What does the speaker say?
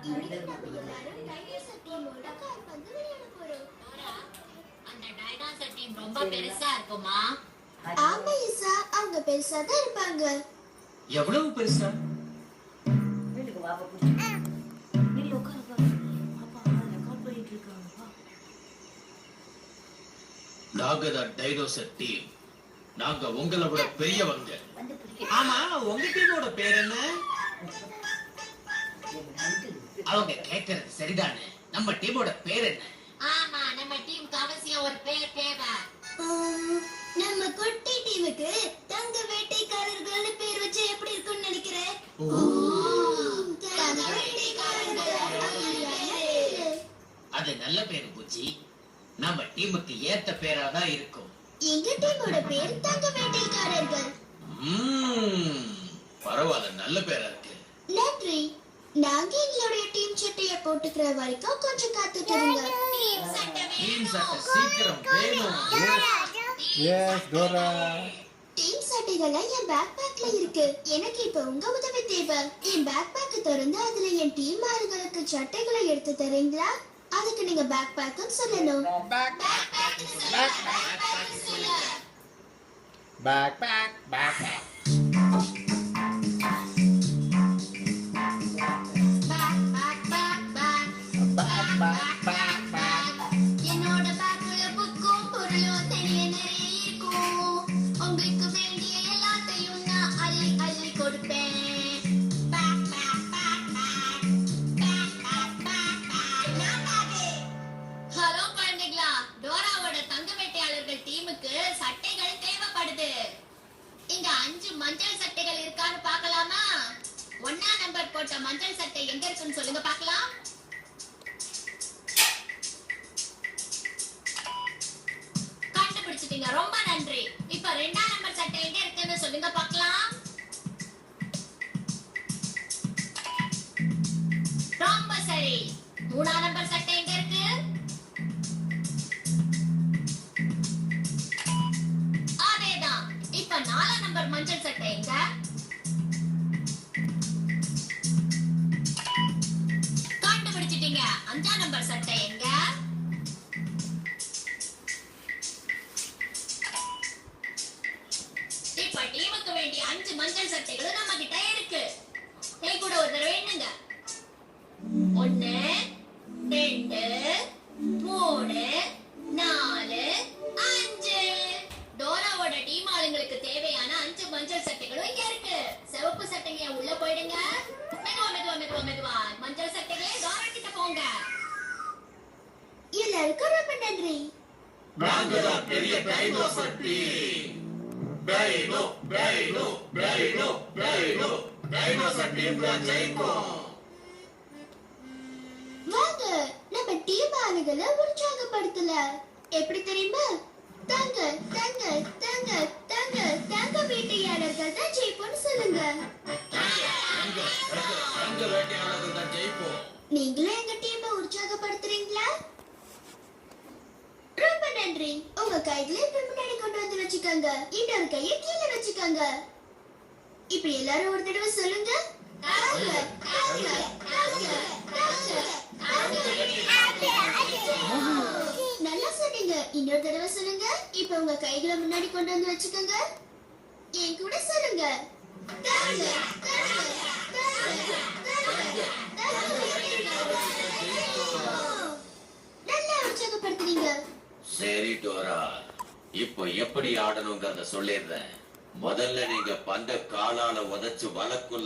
இன்னைக்கு நம்ம எல்லாரும் டைனோசர் டீமோட கால்பந்து விளையாட போறோம். அந்த டைனோசர் டீம் ரொம்ப பெருசா இருக்குமா? ஆமா இசா, அவங்க பெருசா தான் இருப்பாங்க. எவ்வளவு பெருசா? வீட்டுக்கு வாப்பா புடிச்சு நீங்க உட்காருப்பா. அப்பா ரெக்கார்ட் பண்ணிட்டு இருக்காங்கப்பா. நாங்க தான் டைனோசர் டீம். நாங்க உங்களை விட பெரியவங்க. வந்து பிடிக்க ஆமா, உங்க டீமோட பேர் என்ன? அவங்க கேக்குறது சரிதானே. நம்ம டீமோட பேர் என்ன? ஆமா, நம்ம டீமுக்கு அவசியம் ஒரு பேர் தேவை. நம்ம குட்டி டீமுக்கு தங்க வேட்டைக்காரர்கள்னு பேர் வச்சு எப்படி இருக்கும்னு நினைக்கிறேன்? தங்க வேட்டைக்காரர்கள். அது நல்ல பேர் பூச்சி. நம்ம டீமுக்கு ஏத்த பேரா தான் இருக்கும். எங்க டீமோட பேர் தங்க வேட்டைக்காரர்கள். பரவாயில்ல, நல்ல பேரா இருக்கு. நன்றி. நாங்க எங்களுடைய டீம் சட்டையை போட்டுக்கிற வரைக்கும் கொஞ்சம் காத்துட்டு இருங்க. டீம் சட்டை சீக்கிரம் வேணும். Yes Dora. டீம் சட்டைகள் என் பேக் பேக்ல இருக்கு. எனக்கு இப்ப உங்க உதவி தேவை. என் பேக் பேக் திறந்து அதுல என் டீம் ஆளுங்களுக்கு சட்டைகளை எடுத்து தரீங்களா? அதுக்கு நீங்க பேக் பேக்னு சொல்லணும். பேக் பேக் பேக் என்னோட பேக்ல புக்கும் பொருளும் தனியா நிறைய இருக்கும். உங்களுக்கு வேண்டிய எல்லாத்தையும் நான் அள்ளி அள்ளி கொடுப்பேன். ஹலோ குழந்தைகளா, டோராவோட தங்க வேட்டையாளர்கள் டீமுக்கு சட்டைகள் தேவைப்படுது. இங்க 5 மஞ்சள் சட்டைகள் இருக்கான்னு பார்க்கலாமா? 1ஆம் நம்பர் போட்ட மஞ்சள் சட்டை எங்க இருக்குன்னு சொல்லுங்க பார்க்கலாம். கண்டுபிடிச்சிட்டீங்க, ரொம்ப நன்றி. இப்ப 2ஆம் நம்பர் சட்டை எங்க இருக்குன்னு சொல்லுங்க பார்க்கலாம். ரொம்ப சரி. 3ஆம் நம்பர் சட்டை எங்க இருக்கு? அதேதான். இப்ப 4ஆம் நம்பர் மஞ்சள் சட்டை எங்க? கண்டுபிடிச்சிட்டீங்க. 5ஆம் நம்பர் சட்டை எங்க? இப்ப டீமுக்கு வேண்டிய 5 மஞ்சள் சட்டைகளும் நம்ம கிட்ட இருக்கு. நீ கூட ஒரு தடவை எண்ணுங்க. 1 2 3 4 5. டோராவோட டீம் ஆளுங்களுக்கு தேவையான 5 மஞ்சள் சட்டைகளும் இங்க இருக்கு. சிவப்பு சட்டைங்க உள்ள போயிடுங்க. மெதுவா மெதுவா மெதுவா மெதுவா. மஞ்சள் சட்டைகளே டோரா கிட்ட போங்க. எல்லாருக்கும் ரொம்ப நன்றி. நாங்க தான் பெரிய dinosaur team. Dino dino dino dino dinosaur team தான் ஜெயிக்கும். வாங்க, நம்ம டீம் ஆளுகளை உற்சாகப்படுத்தல. எப்படி தெரியுமா? தங்க தங்க தங்க தங்க தங்க வேட்டையாளர்கள் தான் ஜெயிப்போம்னு சொல்லுங்க. தங்க வேட்டையாளர்கள் தான் ஜெயிப்போம். நீங்களும் எங்க டீமை உற்சாகப்படுத்துறீங்களா? ரொம்ப நன்றி. உங்க கைகளை இப்படி முன்னாடி கொண்டு வந்து வச்சுக்கோங்க. இன்னொரு கையை கீழே வச்சுக்கோங்க. இப்படி எல்லாரும் ஒரு தடவை சொல்லுங்க. தங்க தங்க தங்க தங்க நல்லா சொன்னீங்க. இன்னொரு தடவை சொல்லுங்க. இப்ப உங்க கைகளை முன்னாடி கொண்டு வந்து வச்சுக்கோங்க. என் கூட சொல்லுங்க. தங்க தங்க தங்க தங்க நல்லா உற்சாகப்படுத்துறீங்க. சரி டோரா, இப்போ எப்படி ஆடணுங்கிறத சொல்லிடுறேன். முதல்ல நீங்க பந்த காலால உதைச்சு வலக்குள்ள